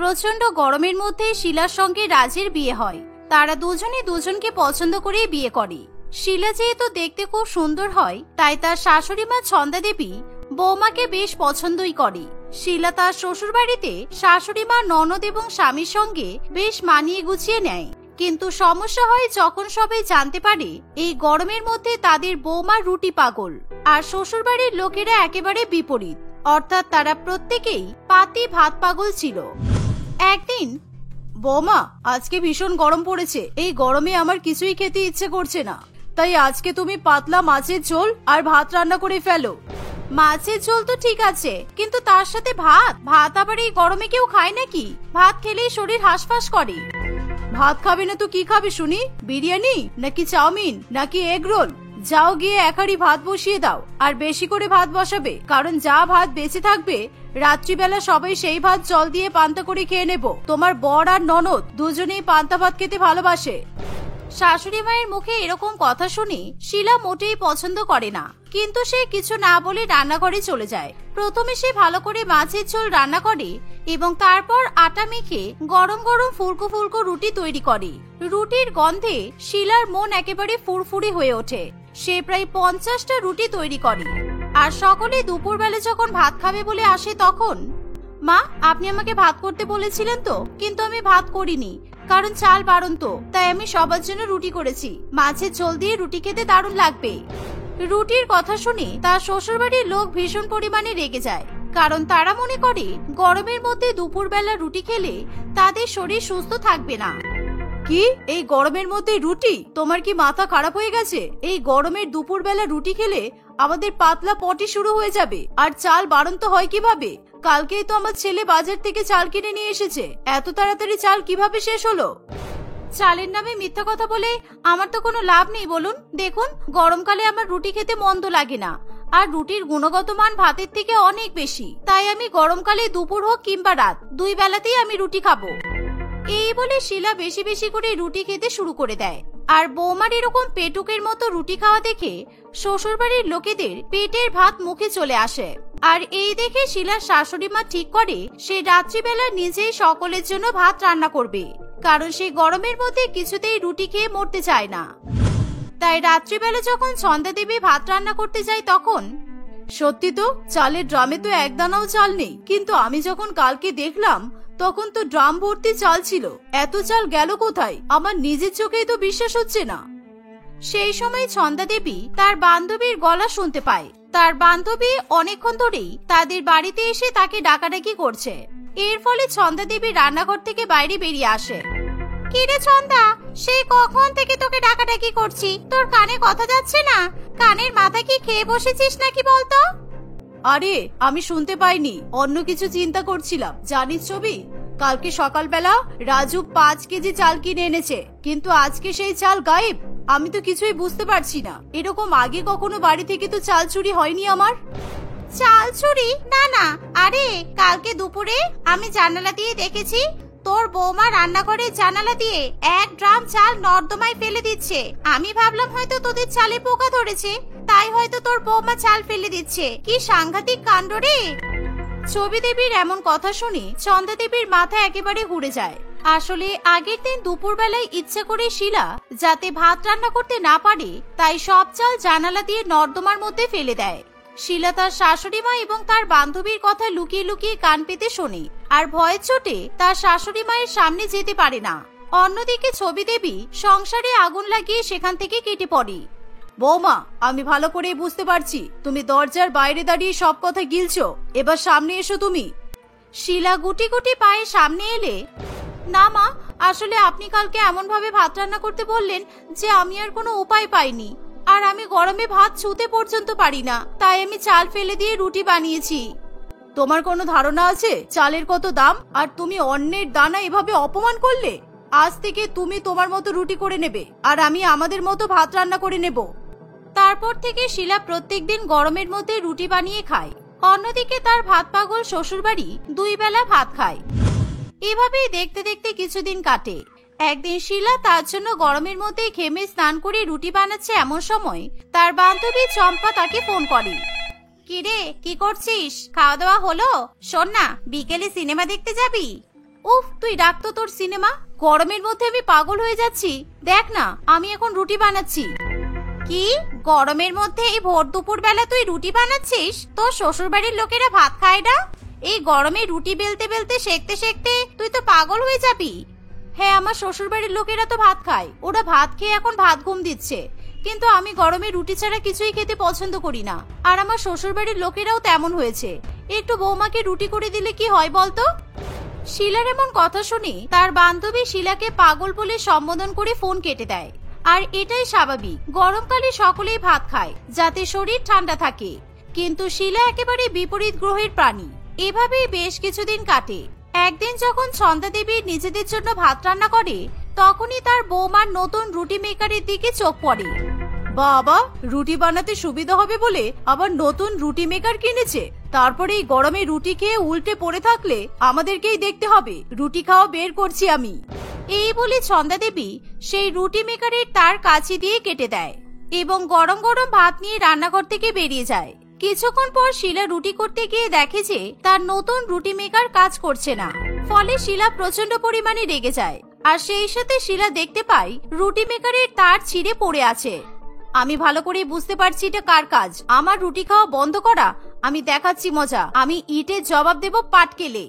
প্রচন্ড গরমের মধ্যে শিলার সঙ্গে রাজের বিয়ে হয়। তারা দুজনে দুজনকে পছন্দ করে বিয়ে করে। শিলা যেহেতু দেখতে খুব সুন্দর হয়, তাই তার শাশুড়ি মা ছন্দা দেবী বৌমাকে বেশ পছন্দই করে। শিলা তার শ্বশুর বাড়িতে শাশুড়ি মা, ননদ এবং স্বামীর সঙ্গে বেশ মানিয়ে গুছিয়ে নেয়। কিন্তু সমস্যা হয় যখন সবাই জানতে পারে এই গরমের মধ্যে তাদের বৌমা রুটি পাগল, আর শ্বশুর বাড়ির লোকেরা একেবারে বিপরীত, অর্থাৎ তারা প্রত্যেকেই পাতি ভাত পাগল ছিল। একদিন, বৌমা আজকে ভীষণ গরম পড়েছে, এই গরমে আমার কিছুই খেতে ইচ্ছে করছে না, তাই আজকে তুমি পাতলা মাছের ঝোল আর ভাত রান্না করে ফেলো। মাছের ঝোল তো ঠিক আছে, কিন্তু তার সাথে ভাত? ভাত আবার এই গরমে কেউ খায় নাকি? ভাত খেলেই শরীর হাঁসফাঁস করে। ভাত খাবে না তো কি খাবে শুনি? বিরিয়ানি নাকি চাউমিন নাকি এগ রোল? যাও গিয়ে এক হাঁড়ি ভাত বসিয়ে দাও, আর বেশি করে ভাত বসাবে, কারণ যা ভাত বেঁচে থাকবে রাত্রিবেলা সবাই সেই ভাত জল দিয়ে পান্তা করে খেয়ে নেব। তোমার বর আর ননদ দুজনেই পান্তা ভাত খেতে ভালোবাসে। শাশুড়ি মায়ের মুখে এরকম কথা শুনে শিলা মোটেই পছন্দ করে না, কিন্তু সে কিছু না বলে রান্নাঘরে চলে যায়। প্রথমে সে ভালো করে মাছের ঝোল রান্না করে এবং তারপর আটা মেখে গরম গরম ফুলকো ফুলকো রুটি তৈরি করে। রুটির গন্ধে শিলার মন একেবারে ফুরফুরে হয়ে ওঠে। সে প্রায় 50টা রুটি তৈরি করে। আর সকলে দুপুরবেলা যখন ভাত খাবে বলে আসে তখন, মা আপনি আমাকে ভাত করতে বলেছিলেন তো, কিন্তু আমি ভাত করিনি, কারণ চাল বাড়ন্ত, তাই আমি সবার জন্য রুটি করেছি। মাছের ঝোল দিয়ে রুটি খেতে দারুণ লাগবে। রুটির কথা শুনে তার শ্বশুরবাড়ির লোক ভীষণ পরিমাণে রেগে যায়, কারণ তারা মনে করে গরমের মধ্যে দুপুরবেলা রুটি খেলে তাদের শরীর সুস্থ থাকবে না। কি, এই গরমের মধ্যে রুটি? তোমার কি মাথা খারাপ হয়ে গেছে? এই গরমের দুপুরবেলা রুটি খেলে আমাদের পাতলা পটি শুরু হয়ে যাবে। আর চাল বাড়ন্ত হয় কিভাবে? কালকেই তো আমার ছেলে বাজার থেকে চাল কিনে নিয়ে এসেছে, এত তাড়াতাড়ি চাল কিভাবে শেষ হলো? চালের নামে মিথ্যা কথা বলে আমার তো কোনো লাভ নেই বলুন। দেখুন, গরমকালে আমার রুটি খেতে মন্দ লাগে না, আর রুটির গুণগত মান ভাতের থেকে অনেক বেশি, তাই আমি গরমকালে দুপুর হোক কিংবা রাত, দুই বেলাতেই আমি রুটি খাবো। এই বলে শিলা বেশি বেশি করে রুটি খেতে শুরু করে দেয়। আর বৌমার এরকম পেটুকের মতো রুটি খাওয়া দেখে শ্বশুরবাড়ির লোকেদের পেটের ভাত মুখে চলে আসে। আর এই দেখে শিলার শাশুড়ি মা ঠিক করে সে রাত্রিবেলা নিজেই সকলের জন্য ভাত রান্না করবে, কারণ সে গরমের মধ্যে কিছুতেই রুটি খেয়ে মরতে চায় না। তাই রাত্রিবেলা যখন ছন্দা দেবী ভাত রান্না করতে যায় তখন, সত্যি তো চালের ড্রামে তো এক দানাও চাল নেই, কিন্তু আমি যখন কালকে দেখলাম তখন তো ড্রাম ভর্তি চাল ছিল, এত চাল গেল কোথায়? আমার নিজের চোখেই তো বিশ্বাস হচ্ছে না। সেই সময় ছন্দা দেবী তার বান্ধবীর গলা শুনতে পায়। তার বান্ধবী অনেকক্ষণ ধরেই তাদের বাড়িতে এসে তাকে ডাকাডাকি করছে। এর ফলে ছন্দা দেবী রান্নাঘর থেকে বাইরে বেরিয়ে আসে। কিরে ছন্দা, সেই কখন থেকে তোকে ডাকাডাকি করছি, তোর কানে কথা যাচ্ছে না? কানের মাথা কি খেয়ে বসেছিস নাকি বলতো? আরে আমি শুনতে পাইনি, অন্য কিছু চিন্তা করছিলাম। জানিস ছবি, কালকে সকালবেলা রাজু 5 কেজি চাল কিনে এনেছে, কিন্তু আজকে সেই চাল গায়েব। আমি তো কিছুই বুঝতে পারছি না। এরকম আগে কখনো বাড়ি থেকে তো চাল চুরি হয়নি আমার। চাল চুরি? না না, আরে কালকে দুপুরে আমি জানালা দিয়ে দেখেছি তোর বৌমা রান্নাঘরের জানালা দিয়ে 1 ড্রাম চাল নর্দমায় ফেলে দিচ্ছে। আমি ভাবলাম হয়তো তোদের চালে পোকা ধরেছে, তাই হয়তো তোর বৌমা চাল ফেলে দিচ্ছে। কি সাংঘাতিক কাণ্ড রে! ছবি দেবীর এমন কথা শুনে ছন্দা দেবীর মাথা একেবারে ঘুরে যায়। আসলে আগের দিন দুপুরবেলায় ইচ্ছা করে শিলা যাতে ভাত রান্না করতে না পারে, তাই সব চাল জানালা দিয়ে নর্দমার মধ্যে ফেলে দেয়। শিলা তার শাশুড়ি মা এবং তার বান্ধবীর কথা লুকিয়ে লুকিয়ে কান পেতে শোনে, আর ভয়ের চোটে তার শাশুড়ি মায়ের সামনে যেতে পারে না। অন্যদিকে ছবি দেবী সংসারে আগুন লাগিয়ে সেখান থেকে কেটে পড়ে। বৌমা, আমি ভালো করে বুঝতে পারছি তুমি দরজার বাইরে দাঁড়িয়ে সব কথা গিলছো, এবার সামনে এসো তুমি। শিলা গুটি গুটি পায়ে সামনে এলে, না মা, আসলে আপনি কালকে এমন ভাবে ভাত রান্না করতে বললেন যে আমি আর কোনো উপায় পাইনি, আর আমি গরমে ভাত ছুঁতে পর্যন্ত পারি না, তাই আমি চাল ফেলে দিয়ে রুটি বানিয়েছি। তোমার কোনো ধারণা আছে চালের কত দাম? আর তুমি অন্যের দানা এভাবে অপমান করলে। আজ থেকে তুমি তোমার মতো রুটি করে নেবে, আর আমি আমাদের মতো ভাত রান্না করে নেব। তারপর থেকে শিলা প্রত্যেকদিন গরমের মধ্যে রুটি বানিয়ে খায়। অন্যদিকে তার ভাত পাগল শ্বশুরবাড়ি 2 বেলা ভাত খায়। এভাবেই দেখতে দেখতে কিছুদিন কাটে। একদিন শিলা তার জন্য গরমের মধ্যে ঘেমে স্নান করে রুটি বানাচ্ছে, এমন সময় তার বান্ধবী চম্পা তাকে ফোন করে। কিরে, কি করছিস? খাওয়া দাওয়া হলো? শোন না, বিকেলে সিনেমা দেখতে যাবি? উফ, তুই রাখ তো তোর সিনেমা। গরমের মধ্যে আমি পাগল হয়ে যাচ্ছি। দেখ না, আমি এখন রুটি বানাচ্ছি। কি, গরমের মধ্যে এই ভোর দুপুর বেলা তুই রুটি বানাচ্ছিস? তোর শ্বশুর বাড়ির লোকেরা ভাত খায় না? এই গরমে রুটি বেলতে বেলতে সেকতে সেকতে তুই তো পাগল হয়ে যাবি। হ্যাঁ, আমার শ্বশুর বাড়ির লোকেরা তো ভাত খায়, ওরা ভাত খেয়ে এখন ভাত ঘুম দিচ্ছে। কিন্তু আমি গরমে রুটি ছাড়া কিছুই খেতে পছন্দ করি না। আর আমার শ্বশুর বাড়ির লোকেরাও তেমন হয়েছে। একটু বৌমাকে রুটি করে দিলে কি হয় বলতো? শিলার এমন কথা শুনে তার বান্ধবী শিলাকে পাগল বলে সম্বোধন করে ফোন কেটে দেয়। আর এটাই স্বাভাবিক, গরমকালে সকলেই ভাত খায় যাতে শরীর ঠান্ডা থাকে। কিন্তু শিলা একেবারে বিপরীত গ্রহের প্রাণী। এভাবেই বেশ কিছুদিন কাটে। একদিন যখন ছন্দা দেবী নিজেদের জন্য ভাত রান্না করে, তখনই তার বৌমার নতুন রুটি মেকারের দিকে চোখ পড়ে। বাবা, রুটি বানাতে সুবিধা হবে বলে আবার নতুন রুটি মেকার কিনেছে। তারপরে এই গরমে রুটি খেয়ে উল্টে পড়ে থাকলে আমাদেরকেই দেখতে হবে। রুটি খাওয়া বের করছি আমি। এই বলে ছন্দা দেবী সেই রুটি মেকারের তার কাছে দিয়ে কেটে দেয় এবং গরম গরম ভাত নিয়ে রান্নাঘর থেকে বেরিয়ে যায়। কিছুক্ষণ পর শিলা রুটি করতে গিয়ে দেখে যে তার নতুন রুটি মেকার কাজ করছে না। ফলে শিলা প্রচন্ড পরিমাণে রেগে যায়। আর সেই সাথে শিলা দেখতে পায় রুটি মেকারের তার ছিঁড়ে পড়ে আছে। আমি ভালো করে বুঝতে পারছি এটা কার কাজ। আমার রুটি খাওয়া বন্ধ করা। আমি দেখাচ্ছি মজা। আমি ইটের জবাব দেব পাটকেলে।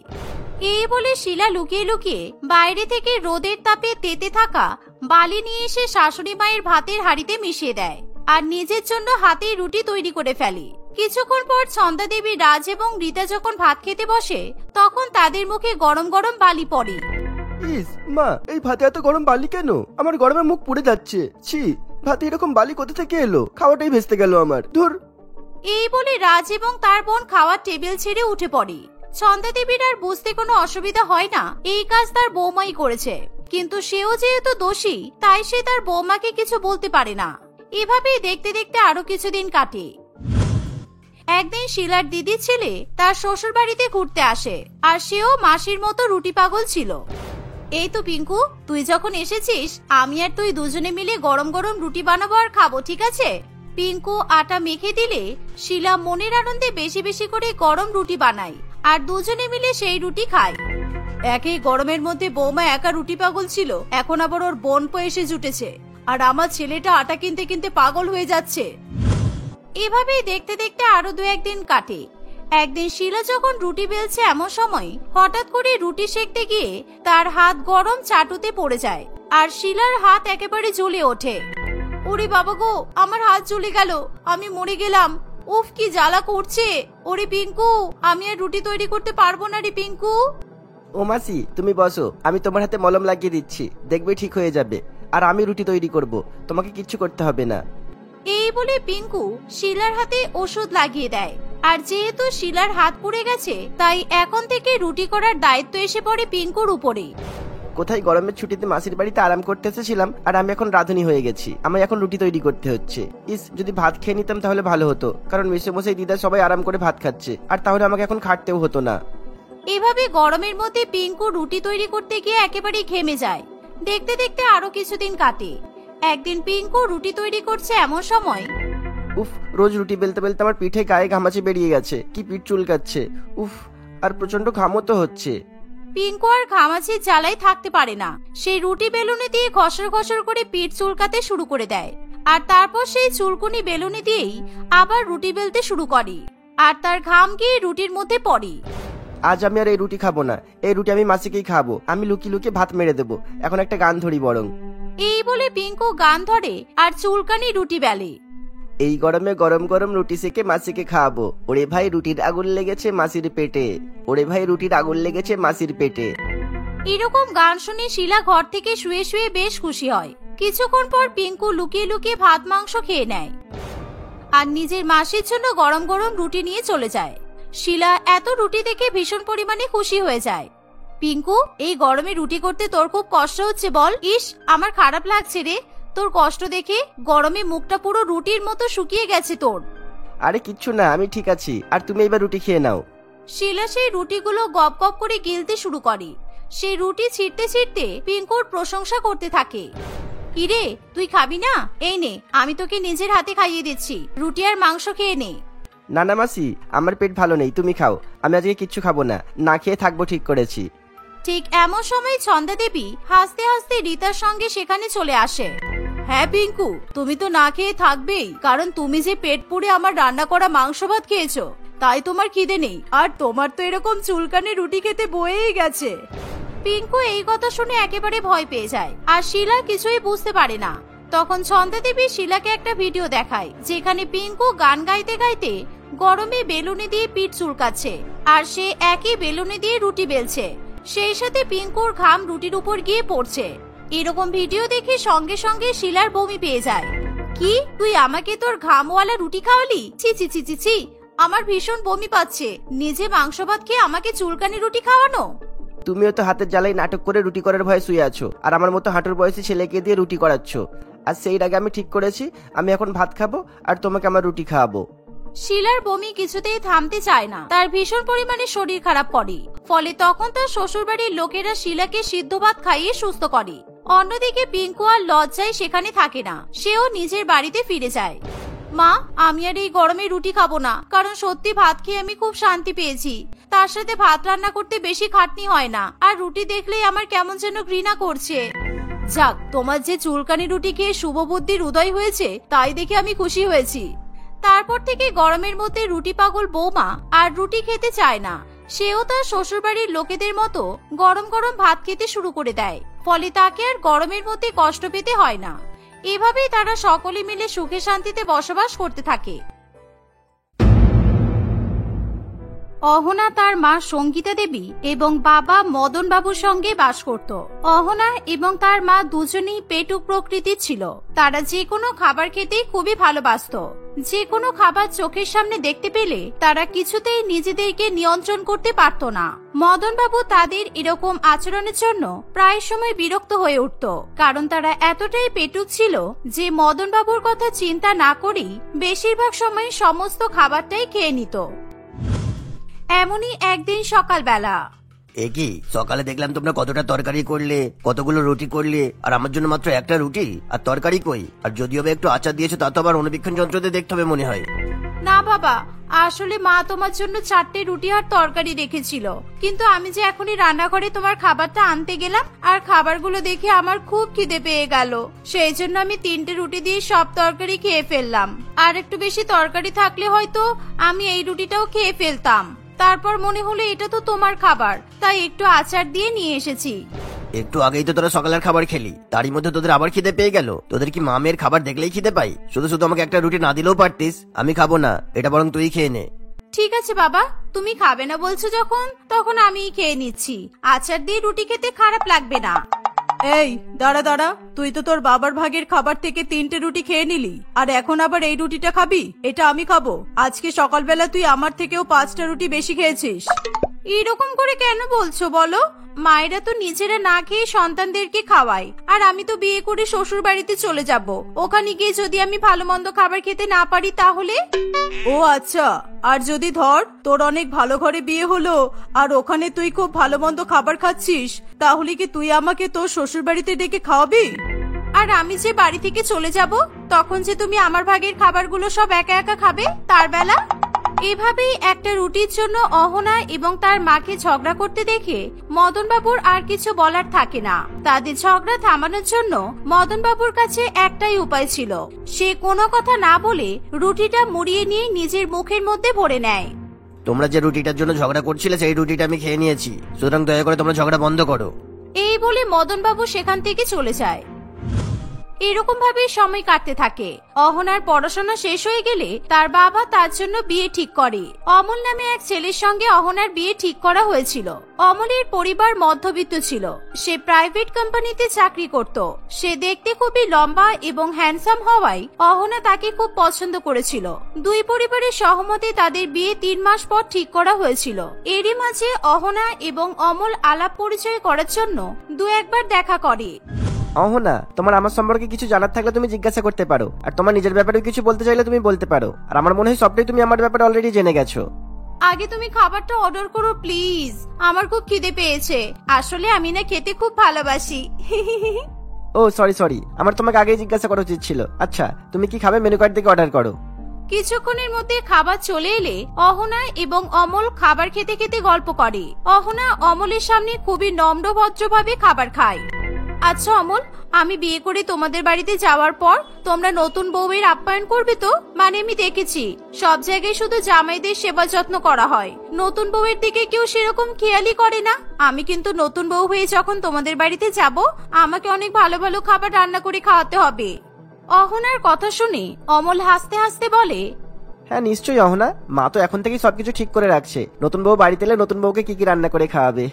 এই বলে শিলা লুকিয়ে লুকিয়ে বাইরে থেকে রোদের তাপে তেতে থাকা বালি নিয়ে এসে শাশুড়ি মায়ের ভাতের হাঁড়িতে মিশিয়ে দেয় আর নিজের জন্য হাতে রুটি তৈরি করে ফেলে। কিছুক্ষণ পর ছন্দা দেবী, রাজ এবং রীতা যখন ভাত খেতে বসে, তখন তাদের মুখে গরম গরম বালি পড়ে। ইস মা, এই ভাতে এত গরম বালি কেন? আমার গরমে মুখ পুড়ে যাচ্ছে। ছি, ভাতে এরকম বালি কোথা থেকে এলো? খাওয়াটাই ভেস্তে গেল আমার। ধুর। এই বলে রাজ এবং তার বোন খাওয়ার টেবিল ছেড়ে উঠে পড়ে। ছন্দা দেবীর আর বুঝতে কোনো অসুবিধা হয় না এই কাজ তার বৌমাই করেছে। কিন্তু সেও যেহেতু দোষী, তাই সে তার বৌমাকে কিছু বলতে পারে না। এভাবেই দেখতে দেখতে আরো কিছুদিন কাটে। একদিন শিলার দিদির ছেলে তার শ্বশুর বাড়িতে ঘুরতে আসে। আর সেও মাসির মতো রুটি পাগল ছিল। এই তো পিঙ্কু, তুই যখন এসেছিস, আমি আর তুই দুজনে মিলে গরম গরম রুটি বানাবো আর খাবো, ঠিক আছে? পিঙ্কু আটা মেখে দিলে শিলা মনের আনন্দে বেশি বেশি করে গরম রুটি বানায় আর দুজনে মিলে সেই রুটি খায়। একই গরমের মধ্যে বৌমা একা রুটি পাগল ছিল, এখন আবার ওর বোন এসে জুটেছে। আর আমার ছেলেটা আটা কিনতে কিনতে পাগল হয়ে যাচ্ছে। এভাবেই দেখতে দেখতে আরো দু একদিন কাটে। একদিন শিলা যখন রুটি বেলছে, এমন সময় হঠাৎ করে রুটি সেকতে গিয়ে তার হাত গরম চাটুতে পড়ে যায় আর শিলার হাত একেবারে জ্বলে ওঠে। ওরে বাবা গো, আমার হাত জ্বলে গেল, আমি মরে গেলাম। উফ, কি জ্বালা করছে। ওরে পিঙ্কু, আমি আর রুটি তৈরি করতে পারবো না রে পিঙ্কু। ও মাসি, তুমি বসো, আমি তোমার হাতে মলম লাগিয়ে দিচ্ছি, দেখবে ঠিক হয়ে যাবে। আর আমি রুটি তৈরি করব, তোমাকে কিচ্ছু করতে হবে না। এই বলে পিঙ্কু শিলার হাতে ওষুধ লাগিয়ে দেয়। আর যেহেতু শিলার হাত পুড়ে গেছে, তাই এখন থেকে রুটি করার দায়িত্ব এসে পড়ে পিঙ্কুর উপরে। কোথায় গরমের ছুটিতে মাসির বাড়িতে আরাম করতে এসেছিলাম, আর আমি এখন রাঁধুনি হয়ে গেছি। আমায় এখন রুটি তৈরি করতে হচ্ছে। ইস, যদি ভাত খেয়ে নিতাম তাহলে ভালো হতো, কারণ মেসোমশাই দিদা সবাই আরাম করে ভাত খাচ্ছে, আর তাহলে আমাকে এখন খাটতেও হতো না। এভাবে গরমের মধ্যে পিঙ্কু রুটি তৈরি করতে গিয়ে একেবারে ঘেমে যায়। দেখতে দেখতে আরো কিছুদিন কাটে। একদিন পিঙ্কু রুটি তৈরি করছে, এমন সময় উফ, রোজ রুটি বেলতে বেলতে আমার পিঠে গায়ে ঘামাচি বেরিয়ে গেছে, কি পিঠ চুলকাচ্ছে। উফ, আর প্রচন্ড ঘামও তো হচ্ছে। পিঙ্কু আর ঘামাচির জ্বালায় থাকতে পারে না। সেই রুটি বেলুনি দিয়ে ঘষর ঘষর করে পিঠ চুলকাতে শুরু করে দেয়। আর তারপর সেই চুলকুনি বেলুনি দিয়েই আবার রুটি বেলতে শুরু করে। আর তার ঘাম গিয়ে রুটির মধ্যে পড়ে। আজ আমি আর এই রুটি খাবো না, এই রুটি আমি মাসিকেই খাবো। আমি লুকিয়ে লুকিয়ে ভাত মেরে দেবো। এখন একটা গান ধরি বরং। এই বলে পিঙ্কু গান ধরে আর চুলকানি রুটি বেলে। এই গরমে গরম গরম রুটি সেকে মাসিকে খাওয়াবো। ওরে ভাই, রুটির আগুন লেগেছে মাসির পেটে। ওরে ভাই, রুটির আগুন লেগেছে মাসির পেটে। এরকম গান শুনে শিলা ঘর থেকে শুয়ে শুয়ে বেশ খুশি হয়। কিছুক্ষণ পর পিঙ্কু লুকিয়ে লুকিয়ে ভাত মাংস খেয়ে নেয় আর নিজের মাসির জন্য গরম গরম রুটি নিয়ে চলে যায়। শিলা এত রুটি দেখে ভীষণ পরিমাণে খুশি হয়ে যায়। পিঙ্কু, এই গরমে রুটি করতে তোর খুব কষ্ট হচ্ছে বল? ইস, আমার খারাপ লাগছে রে তোর কষ্ট দেখে। গরমে মুখটা পুরো রুটির মতো শুকিয়ে গেছে তোর। আরে কিচ্ছু না, আমি ঠিক আছি। আর তুমি এবার রুটি খেয়ে নাও। শিলা সেই রুটিগুলো গপ গপ করে গিলতে শুরু করে। সেই রুটি ছিঁড়তে ছিঁড়তে পিঙ্কুর প্রশংসা করতে থাকে। কিরে, তুই খাবি না? এই নে, আমি তোকে নিজের হাতে খাইয়ে দিচ্ছি। রুটি আর মাংস খেয়ে নে। না না মাসি, আমার পেট ভালো নেই, তুমি খাও। আমি আজকে কিচ্ছু খাবো না, না খেয়ে থাকবো ঠিক করেছি। ঠিক এমন সময় ছন্দা দেবী হাসতে হাসতে রীতার সঙ্গে সেখানে চলে আসে। হ্যাঁ পিঙ্কু, তুমি তো না খেয়ে থাকবেই, কারণ তুমি যে পেট পুড়ে আমার রান্না করা মাংস ভাত খেয়েছো, তাই তোমার খিদে নেই। আর তোমার তো এরকম চুলকানে রুটি খেতে বয়েই গেছে। পিঙ্কু এই কথা শুনে একেবারে ভয় পেয়ে যায়, আর শিলা কিছুই বুঝতে পারে না। তখন ছন্দা দেবী শিলাকে একটা ভিডিও দেখায়, যেখানে পিঙ্কু গান গাইতে গাইতে গরমে বেলুনি দিয়ে পিঠ চুলকাচ্ছে, আর সে একই বেলুনি দিয়ে রুটি বেলছে। সেই সাথে পিঙ্কুর ঘাম রুটির উপর গিয়ে পড়ছে। এরকম ভিডিও দেখে সঙ্গে সঙ্গে শিলার বমি পেয়ে যায়। কি, তুই আমাকে তোর ঘামওয়ালা রুটি খাওয়ালি? ছি ছি ছি ছি ছি, আমার ভীষণ বমি পাচ্ছে। নিজে মাংস ভাত খেয়ে আমাকে চুলকানি রুটি খাওয়ানো। তুমিও তো হাতের জ্বালাই নাটক করে রুটি করার ভয়ে শুয়ে আছো, আর আমার মতো হাঁটুর বয়সী ছেলেকে দিয়ে রুটি করাচ্ছ। আর সেই আগে আমি ঠিক করেছি আমি এখন ভাত খাবো আর তোমাকে আমার রুটি খাওয়াবো। শিলার বমি কিছুতেই থামতে চায় না, তার ভীষণ পরিমাণে শরীর খারাপ করে। ফলে তখন তার শ্বশুরবাড়ির লোকেরা শিলাকে সিদ্ধ ভাত খাইয়ে সুস্থ করে। অন্যদিকে পিঙ্কু আর লজ্জায় সেখানে থাকে না, সেও নিজের বাড়িতে ফিরে যায়। মা, আমি আর এই গরমে রুটি খাবো না, কারণ সত্যি ভাত খেয়ে আমি খুব শান্তি পেয়েছি। তার সাথে ভাত রান্না করতে বেশি খাটনি হয় না, আর রুটি দেখলেই আমার কেমন যেন ঘৃণা করছে। যাক, তোমার যে চুলকানি রুটি খেয়ে শুভ বুদ্ধির উদয় হয়েছে, তাই দেখে আমি খুশি হয়েছি। তারপর থেকে গরমের মধ্যে রুটি পাগল বৌমা আর রুটি খেতে চায় না। সেও তার শ্বশুরবাড়ির লোকেদের মতো গরম গরম ভাত খেতে শুরু করে দেয়। ফলে তাকে আর গরমের মধ্যে কষ্ট পেতে হয় না। এভাবেই তারা সকলে মিলে সুখে শান্তিতে বসবাস করতে থাকে। অহনা তার মা সঙ্গীতা দেবী এবং বাবা মদন বাবুর সঙ্গে বাস করত। অহনা এবং তার মা দুজনেই পেটুক প্রকৃতির ছিল। তারা যে কোনো খাবার খেতে খুবই ভালোবাসত। যে কোনো খাবার চোখের সামনে দেখতে পেলে তারা কিছুতেই নিজেদেরকে নিয়ন্ত্রণ করতে পারত না। মদন বাবু তাদের এরকম আচরণের জন্য প্রায় সময় বিরক্ত হয়ে উঠত, কারণ তারা এতটাই পেটুক ছিল যে মদন বাবুর কথা চিন্তা না করেই বেশিরভাগ সময় সমস্ত খাবারটাই খেয়ে নিত। এমনই একদিন সকালবেলা। কি সকালে দেখলাম তোমরা কতটা তরকারি করলে, কতগুলো রুটি করলে, আর আমার জন্য মাত্র একটা রুটি আর তরকারি কই? আর যদিও একটু আচার দিয়েছো, তা তো আবার অনুবীক্ষণ যন্ত্রতে দেখতে হবে মনে হয়। না বাবা, আসলে মা তোমার জন্য 4টে রুটি আর তরকারি রেখেছিল, কিন্তু আমি যে এখনই রান্নাঘরে তোমার খাবারটা আনতে গেলাম, আর খাবারগুলো দেখে আমার খুব খিদে পেয়ে গেল। সেই জন্য আমি 3টে রুটি দিয়ে সব তরকারি খেয়ে ফেললাম। আর একটু বেশি তরকারি থাকলে হয়তো আমি এই রুটিটাও খেয়ে ফেলতাম। তারপর মনে হলো এটা তো তোমার খাবার, তাই একটু আচার দিয়ে নিয়ে এসেছি। একটু আগেই তো তোরা সকালের খাবার খেলি, তারই মধ্যে তোদের আবার খিদে পেয়ে গেল। তোদের কি মামের খাবার দেখলেই খিদে পাই? শুধু শুধু আমাকে একটা রুটি না দিলেও পারতিস। আমি খাবো না, এটা বরং তুই খেয়ে নে। ঠিক আছে বাবা, তুমি খাবে না বলছো যখন, তখন আমিই খেয়ে নিচ্ছি। আচার দিয়ে রুটি খেতে খারাপ লাগবে না। এই দাঁড়া দাঁড়া, তুই তো তোর বাবার ভাগের খাবার থেকে 3টে রুটি খেয়ে নিলি, আর এখন আবার এই রুটিটা খাবি? এটা আমি খাবো। আজকে সকালবেলা তুই আমার থেকেও 5টা রুটি বেশি খেয়েছিস। এরকম করে কেন বলছো বলো? মায়েরা তো নিজেরা না খেয়ে সন্তানদেরকে খাওয়ায়, আর আমি তো বিয়ে করে শ্বশুর বাড়িতে চলে যাব। ওখানে গিয়ে যদি আমি ভালো মন্দ খাবার খেতে না পারি তাহলে? ও আচ্ছা, আর যদি ধর তোর অনেক ভালো ঘরে বিয়ে হলো আর ওখানে তুই খুব ভালো মন্দ খাবার খাচ্ছিস, তাহলে কি তুই আমাকে তোর শ্বশুর বাড়িতে ডেকে খাওয়াবি? আর আমি যে বাড়ি থেকে চলে যাব, তখন যে তুমি আমার ভাগের খাবারগুলো সব একা একা খাবে তার বেলা? এভাবেই একটা রুটির জন্য অহনা এবং তার মাকে ঝগড়া করতে দেখে মদন বাবুর আর কিছু বলার থাকে না। তাদের ঝগড়া থামানোর জন্য মদন বাবুর কাছে একটাই উপায় ছিল। সে কোনো কথা না বলে রুটিটা মুড়িয়ে নিয়ে নিজের মুখের মধ্যে ভরে নেয়। তোমরা যে রুটিটার জন্য ঝগড়া করছিলে সেই রুটিটা আমি খেয়ে নিয়েছি, সুতরাং দয়া করে তোমরা ঝগড়া বন্ধ করো। এই বলে মদন বাবু সেখান থেকে চলে যায়। এরকম ভাবে সময় কাটতে থাকে। অহনার পড়াশোনা শেষ হয়ে গেলে তার বাবা তার জন্য বিয়ে ঠিক করে। অমল নামে এক ছেলের সঙ্গে অহনার বিয়ে ঠিক করা হয়েছিল। অমলের পরিবার মধ্যবিত্ত ছিল। সে প্রাইভেট কোম্পানিতে চাকরি করত। সে দেখতে খুবই লম্বা এবং হ্যান্ডসাম হওয়ায় অহনা তাকে খুব পছন্দ করেছিল। দুই পরিবারের সহমতে তাদের বিয়ে 3 মাস পর ঠিক করা হয়েছিল। এরই মাঝে অহনা এবং অমল আলাপ পরিচয় করার জন্য 2-1বার দেখা করে। অহনা, তোমার আমার সম্পর্কে কিছু জানার থাকলে তুমি জিজ্ঞাসা করতে পারো, আর তোমার নিজের ব্যাপারে কিছু বলতে চাইলে তুমি বলতে পারো। আর আমার মনে হয় সবটাই তুমি আমার ব্যাপারে অলরেডি জেনে গেছো। আগে তুমি খাবারটা অর্ডার করো প্লিজ, আমার খুব খিদে পেয়েছে। আসলে আমি না খেতে খুব ভালোবাসি। ও সরি, আমার তোমাকে আগেই জিজ্ঞাসা করা উচিত ছিল। আচ্ছা, তুমি কি খাবে মেনু কার্ড থেকে অর্ডার করো। কিছুক্ষণের মধ্যে খাবার চলে এলে অহনা এবং অমল খাবার খেতে খেতে গল্প করে। অহনা অমলের সামনে খুবই নম্র ভদ্রভাবে খাবার খায়। আচ্ছা অমল, আমি বিয়ে করে তোমাদের বাড়িতে যাওয়ার পর তোমরা নতুন বউয়ের আপ্যায়ন করবে তো? মানে আমি দেখেছি সব জায়গায় শুধু জামাইদের সেবা যত্ন করা হয়, নতুন বউয়ের দিকে কেউ সেরকম খেয়ালই করে না। আমি কিন্তু নতুন বউ হয়ে যখন তোমাদের বাড়িতে যাব, আমাকে অনেক ভালো ভালো খাবার রান্না করে খাওয়াতে হবে। অহনার কথা শুনে অমল হাসতে হাসতে বলে, হ্যাঁ নিশ্চয়ই অহনা, মা তো এখন থেকেই সবকিছু ঠিক করে রাখছে। নতুন বউ বাড়িতে এলে নতুন বউকে কি কি রান্না করে খাওয়াবে।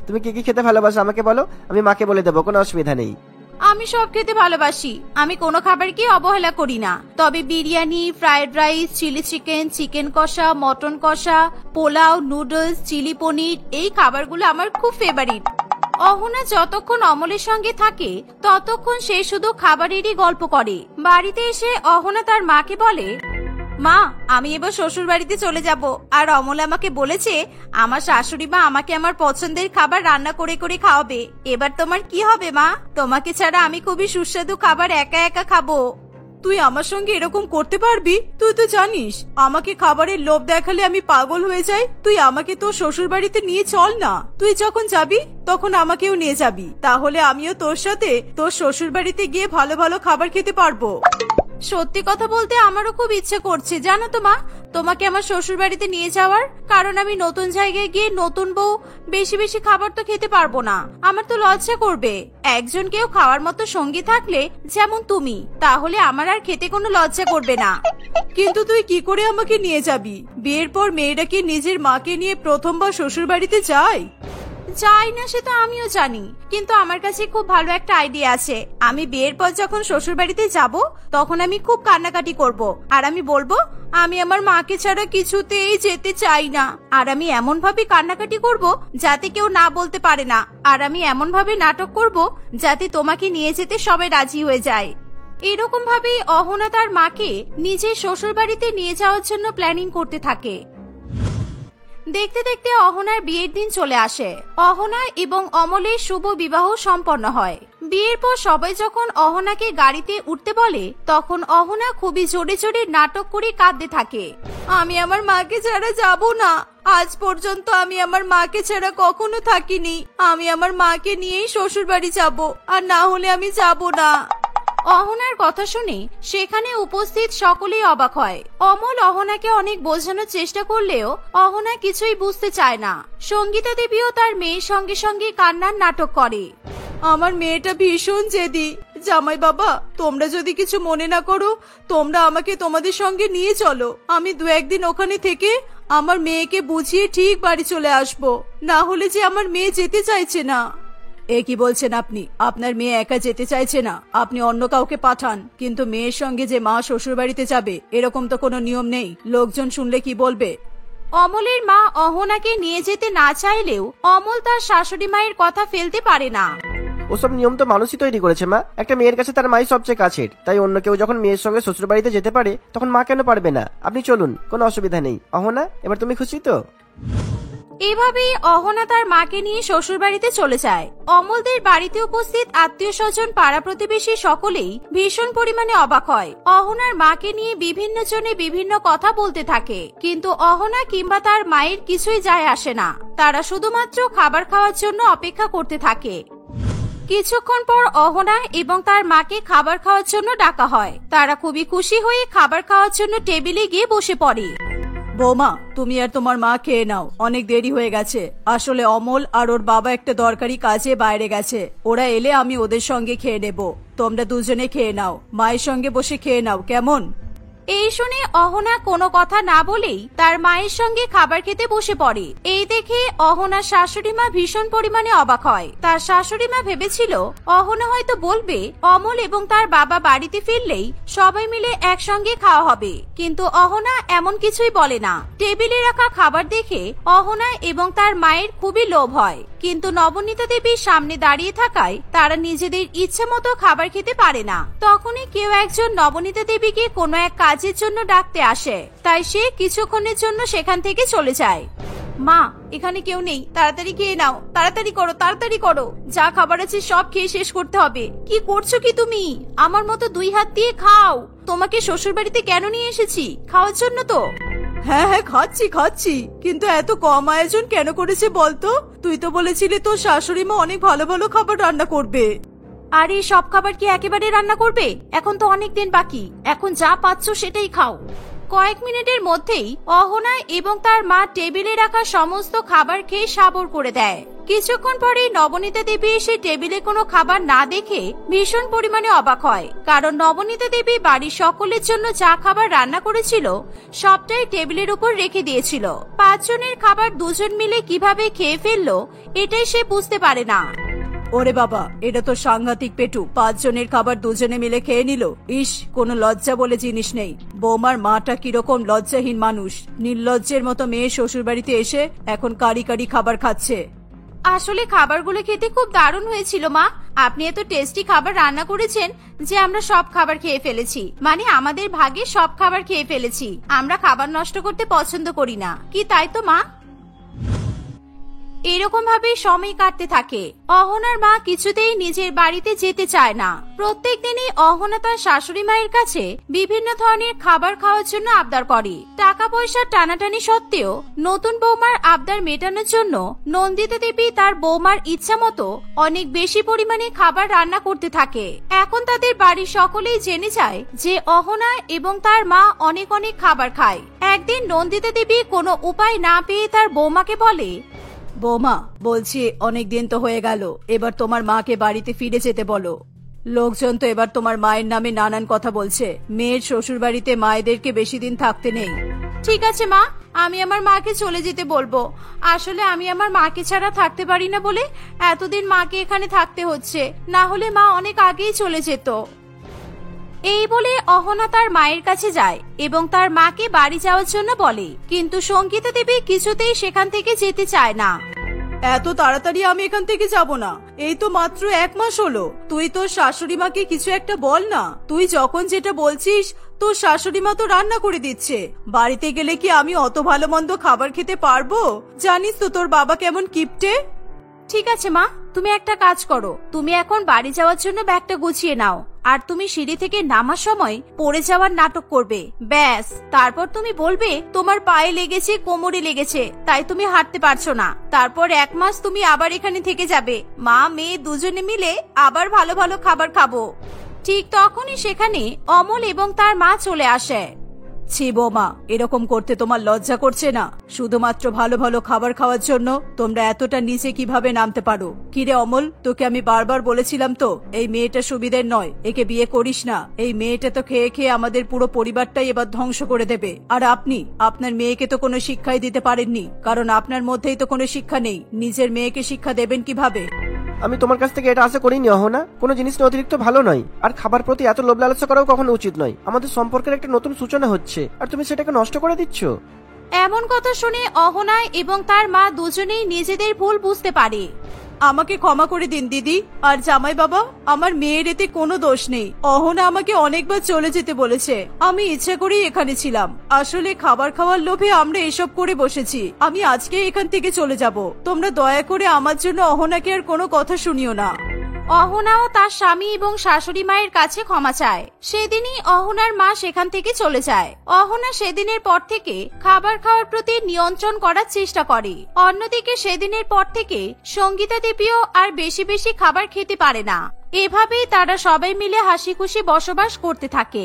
তুমি কি কি খেতে ভালোবাসো আমাকে বলো, আমি মাকে বলে দেবো, কোনো অসুবিধা নেই। আমি সব খেতে ভালোবাসি, আমি কোনো খাবারকে অবহেলা করি না। তবে biryani, fried rice, chilli chicken, chicken কষা, মটন কষা, পোলাও, নুডলস, চিলি পনির, এই খাবারগুলো আমার খুব ফেভারিট। অহনা যতক্ষণ অমলের সঙ্গে থাকে ততক্ষণ সে শুধু খাবারেরই গল্প করে। বাড়িতে এসে অহনা তার মাকে বলে, মা, আমি এবার শ্বশুর বাড়িতে চলে যাব, আর অমল আমাকে বলেছে আমার শাশুড়ি মা আমাকে আমার পছন্দের খাবার রান্না করে করে খাওয়াবে। এবার তোমার কি হবে মা? তোমাকে ছাড়া আমি খুবই সুস্বাদু খাবার একা একা খাবো। তুই আমার সঙ্গে এরকম করতে পারবি? তুই তো জানিস আমাকে খাবারের লোভ দেখালে আমি পাগল হয়ে যাই। তুই আমাকে তোর শ্বশুর বাড়িতে নিয়ে চল না। তুই যখন যাবি তখন আমাকেও নিয়ে যাবি, তাহলে আমিও তোর সাথে তোর শ্বশুর বাড়িতে গিয়ে ভালো ভালো খাবার খেতে পারবো। সত্যি কথা বলতে আমারও খুব ইচ্ছে করছে জানো তো মা, তোমাকে আমার শ্বশুর বাড়িতে নিয়ে যাওয়ার। কারণ আমি নতুন জায়গায় গিয়ে নতুন বউ বেশি বেশি খাবার তো খেতে পারবো না, আমার তো লজ্জা করবে। একজন কেউ খাওয়ার মতো সঙ্গী থাকলে যেমন তুমি, তাহলে আমার আর খেতে কোনো লজ্জা করবে না। কিন্তু তুই কি করে আমাকে নিয়ে যাবি? বিয়ের পর মেয়েরা কি নিজের মাকে নিয়ে প্রথমবার শ্বশুর বাড়িতে যায়? যাই না সে তো আমিও জানি, কিন্তু আমার কাছে খুব ভালো একটা আইডিয়া আছে। আমি বিয়ের পর যখন শ্বশুর বাড়িতে যাব তখন আমি খুব কান্নাকাটি করব, আর আমি বলবো আমি আমার মাকে ছাড়া কিছুতেই যেতে চাই না। আর আমি এমন ভাবে কান্নাকাটি করব যাতে কেউ না বলতে পারে না, আর আমি এমন ভাবে নাটক করব যাতে তোমাকে নিয়ে যেতে সবাই রাজি হয়ে যায়। এরকম ভাবেই অহনা তার মাকে নিজের শ্বশুর বাড়িতে নিয়ে যাওয়ার জন্য প্ল্যানিং করতে থাকে। দেখতে দেখতে অহনার বিয়ের দিন চলে আসে। অহনা এবং অমলের শুভ বিবাহ সম্পন্ন হয়। বিয়ের পর সবাই যখন অহনাকে গাড়িতে উঠতে বলে তখন অহনা খুবই জোরে জোরে নাটক করে কাঁদতে থাকে। আমি আমার মাকে ছাড়া যাব না। আজ পর্যন্ত আমি আমার মাকে ছাড়া কখনো থাকিনি। আমি আমার মাকে নিয়েই শ্বশুর বাড়ি যাব, আর না হলে আমি যাব না। অহনার কথা শুনে সেখানে উপস্থিত সকলেই অবাক হয়। অমল অহনাকে অনেক বোঝানোর চেষ্টা করলেও অহনা কিছুই বুঝতে চায় না। সঙ্গীতা দেবীও তার মেয়ের সঙ্গে সঙ্গে কান্নার নাটক করে। আমার মেয়েটা ভীষণ জেদি। জামাই বাবা, তোমরা যদি কিছু মনে না করো, তোমরা আমাকে তোমাদের সঙ্গে নিয়ে চলো। আমি 2-1 দিন ওখানে থেকে আমার মেয়েকে বুঝিয়ে ঠিক বাড়ি চলে আসবো। না হলে যে আমার মেয়ে যেতে চাইছে না। এ কি বলছেন আপনি? আপনার মেয়ে একা যেতে চাইছে না, আপনি অন্য কাউকে পাঠান। কিন্তু মেয়ের সঙ্গে যে মা শ্বশুর বাড়িতে যাবে এরকম তো কোনো নিয়ম নেই। লোকজন শুনলে কি বলবে? অমলের মা অহনাকে নিয়ে যেতে না চাইলেও অমল তার শাশুড়ি মায়ের কথা ফেলতে পারে না। ওসব নিয়ম তো মানুষই তৈরি করেছে মা। একটা মেয়ের কাছে তার মাই সবচেয়ে কাছের, তাই অন্য কেউ যখন মেয়ের সঙ্গে শ্বশুর বাড়িতে যেতে পারে তখন মা কেন পারবে না? আপনি চলুন, কোনো অসুবিধা নেই। অহনা, এবার তুমি খুশি তো? এভাবেই অহনা তার মাকে নিয়ে শ্বশুর বাড়িতে চলে যায়। অমলদের বাড়িতে উপস্থিত আত্মীয় স্বজন, পাড়া প্রতিবেশী সকলেই ভীষণ পরিমাণে অবাক হয়। অহনার মাকে নিয়ে বিভিন্ন জনে বিভিন্ন কথা বলতে থাকে, কিন্তু অহনা কিংবা তার মায়ের কিছুই যায় আসে না। তারা শুধুমাত্র খাবার খাওয়ার জন্য অপেক্ষা করতে থাকে। কিছুক্ষণ পর অহনা এবং তার মাকে খাবার খাওয়ার জন্য ডাকা হয়। তারা খুবই খুশি হয়ে খাবার খাওয়ার জন্য টেবিলে গিয়ে বসে পড়ে। বৌমা, তুমি আর তোমার মা খেয়ে নাও, অনেক দেরি হয়ে গেছে। আসলে অমল আর ওর বাবা একটা দরকারি কাজে বাইরে গেছে। ওরা এলে আমি ওদের সঙ্গে খেয়ে নেব। তোমরা দুজনে খেয়ে নাও, মায়ের সঙ্গে বসে খেয়ে নাও, কেমন? এই শুনে অহনা কোনো কথা না বলেই তার মায়ের সঙ্গে খাবার খেতে বসে পড়ে। এই দেখে অহনার শাশুড়ি মা ভীষণ পরিমাণে অবাক হয়। তার শাশুড়ি মা ভেবেছিল অহনা হয়তো বলবে অমল এবং তার বাবা বাড়িতে ফিরলেই সবাই মিলে একসঙ্গে খাওয়া হবে, কিন্তু অহনা এমন কিছুই বলে না। টেবিলে রাখা খাবার দেখে অহনা এবং তার মায়ের খুবই লোভ হয়, কিন্তু নবনীতা দেবীর সামনে দাঁড়িয়ে থাকায় তারা নিজেদের ইচ্ছে মতো খাবার খেতে পারে না। তখনই কেউ একজন নবনীতা দেবীকে কোনো এক কাজের জন্য ডাকতে আসে, তাই সে কিছুক্ষণের জন্য সেখান থেকে চলে যায়। মা, এখানে কেউ নেই, তাড়াতাড়ি খেয়ে নাও, তাড়াতাড়ি করো, তাড়াতাড়ি করো, যা খাবার আছে সব খেয়ে শেষ করতে হবে। কি করছো কি তুমি? আমার মতো 2 হাত দিয়ে খাও। তোমাকে শ্বশুর বাড়িতে কেন নিয়ে এসেছি? খাওয়ার জন্য তো। হ্যাঁ হ্যাঁ, খাচ্ছি খাচ্ছি, কিন্তু এত কম আয়োজন কেন করেছে বলতো? তুই তো বলেছিলি তোর শাশুড়ি মা অনেক ভালো ভালো খাবার রান্না করবে। আর এই সব খাবার কি একেবারে রান্না করবে? এখন তো অনেক দিন বাকি, এখন যা পাচ্ছ সেটাই খাও। কয়েক মিনিটের মধ্যেই অহনা এবং তার মা টেবিলে রাখা সমস্ত খাবার খেয়ে সাবর করে দেয়। কিছুক্ষণ পরেই নবনীতা দেবী এসে টেবিলে কোনো খাবার না দেখে ভীষণ পরিমাণে অবাক হয়, কারণ নবনীতা দেবী বাড়ির সকলের জন্য যা খাবার রান্না করেছিল সবটাই টেবিলের উপর রেখে দিয়েছিল। 5 জনের খাবার 2 জন মিলে কিভাবে খেয়ে ফেললো এটাই সে বুঝতে পারে না। ওরে বাবা, এটা তো সাংঘাতিক পেটু। 5 জনের খাবার 2 জনে মিলে খেয়ে নিল। ইস, কোনো লজ্জা বলে জিনিস নেই। বৌমার মাটা কিরকম লজ্জাহীন মানুষ। নির্লজ্জের মতো মেয়ে শ্বশুর বাড়িতে এসে এখন কারি কারি খাবার খাচ্ছে। আসলে খাবারগুলো খেতে খুব দারুণ হয়েছিল মা। আপনি এত টেস্টি খাবার রান্না করেছেন যে আমরা সব খাবার খেয়ে ফেলেছি, মানে আমাদের ভাগে সব খাবার খেয়ে ফেলেছি। আমরা খাবার নষ্ট করতে পছন্দ করি না, কি তাই তো মা? এরকম ভাবে সময় কাটতে থাকে। অহনার মা কিছুতেই নিজের বাড়িতে যেতে চায় না। প্রত্যেক দিনই অহনা তার শাশুড়ি মায়ের কাছে বিভিন্ন ধরনের খাবার খাওয়ার জন্য আবদার করে। টাকা পয়সার টানাটানি সত্ত্বেও নতুন বৌমার আবদার মেটানোর জন্য নন্দিতা দেবী তার বৌমার ইচ্ছা মতো অনেক বেশি পরিমাণে খাবার রান্না করতে থাকে। এখন তাদের বাড়ির সকলেই জেনে যায় যে অহনা এবং তার মা অনেক অনেক খাবার খায়। একদিন নন্দিতা দেবী কোনো উপায় না পেয়ে তার বৌমাকে বলে, বৌমা, বলছি অনেক দিন তো হয়ে গেল, এবার তোমার মাকে বাড়িতে ফিরে যেতে বলো। লোকজন তো এবার তোমার মায়ের নামে নানান কথা বলছে। মেয়ের শ্বশুর বাড়িতে মায়েদেরকে বেশি দিন থাকতে নেই। ঠিক আছে মা, আমি আমার মাকে চলে যেতে বলবো। আসলে আমি আমার মাকে ছাড়া থাকতে পারি না বলে এতদিন মাকে এখানে থাকতে হচ্ছে, না হলে মা অনেক আগেই চলে যেত। এই বলে অহনা তার মায়ের কাছে যায় এবং তার মাকে বাড়ি যাওয়ার জন্য বলে, কিন্তু সঙ্গীতা দেবী কিছুতেই সেখান থেকে যেতে চায় না। এত তাড়াতাড়ি আমি এখান থেকে যাব না। এই তো মাত্র 1 মাস হলো। তুই তোর শাশুড়ি মাকে কিছু একটা বল না। তুই যখন যেটা বলছিস তোর শাশুড়ি মা তো রান্না করে দিচ্ছে। বাড়িতে গেলে কি আমি অত ভালো মন্দ খাবার খেতে পারবো? জানিস তো তোর বাবা কেমন কিপটে। ঠিক আছে মা, তুমি একটা কাজ করো, তুমি এখন বাড়ি যাওয়ার জন্য ব্যাগটা গুছিয়ে নাও, আর তুমি সিঁড়ি থেকে নামার সময় পড়ে যাওয়ার নাটক করবে। ব্যাস, তারপর তুমি বলবে তোমার পায়ে লেগেছে, কোমরে লেগেছে, তাই তুমি হাঁটতে পারছো না। তারপর 1 মাস তুমি আবার এখানে থেকে যাবে। মা মেয়ে দুজনে মিলে আবার ভালো ভালো খাবার খাবো। ঠিক তখনই সেখানে অমল এবং তার মা চলে আসে। ছি বৌমা, এরকম করতে তোমার লজ্জা করছে না? শুধুমাত্র ভালো ভালো খাবার খাওয়ার জন্য তোমরা এতটা নিচে কিভাবে নামতে পারো? কিরে অমল, তোকে আমি বারবার বলেছিলাম তো এই মেয়েটা সুবিধের নয়, একে বিয়ে করিস না। এই মেয়েটা তো খেয়ে খেয়ে আমাদের পুরো পরিবারটাই এবার ধ্বংস করে দেবে। আর আপনি আপনার মেয়েকে তো কোনো শিক্ষাই দিতে পারেননি, কারণ আপনার মধ্যেই তো কোনো শিক্ষা নেই। নিজের মেয়েকে শিক্ষা দেবেন কিভাবে? আমি তোমার কাছ থেকে এটা আশা করিনি অহনা। কোনো জিনিসটা অতিরিক্ত ভালো নয়, আর খাবার প্রতি এত লোভ লালসা করাও কখনো উচিত নয়। আমাদের সম্পর্কের একটা নতুন সূচনা হচ্ছে, আর তুমি সেটাকে নষ্ট করে দিচ্ছ। এমন কথা শুনে অহনা এবং তার মা দুজনেই নিজেদের ভুল বুঝতে পারে। আমাকে ক্ষমা করে দিন দিদি আর জামাই বাবা, আমার মেয়ের এতে কোনো দোষ নেই। অহনা আমাকে অনেকবার চলে যেতে বলেছে, আমি ইচ্ছা করেই এখানে ছিলাম। আসলে খাবার খাওয়ার লোভে আমরা এসব করে বসেছি। আমি আজকে এখান থেকে চলে যাব। তোমরা দয়া করে আমার জন্য অহনাকে আর কোনো কথা শুনিও না। অহনাও তার স্বামী এবং শাশুড়ি মায়ের কাছে ক্ষমা চায়। সেদিনই অহনার মা সেখান থেকে চলে যায়। অহনা সেদিনের পর থেকে খাবার খাওয়ার প্রতি নিয়ন্ত্রণ করার চেষ্টা করে। অন্যদিকে সেদিনের পর থেকে সঙ্গীতা দেবীও আর বেশি বেশি খাবার খেতে পারে না। এভাবেই তারা সবাই মিলে হাসি খুশি বসবাস করতে থাকে।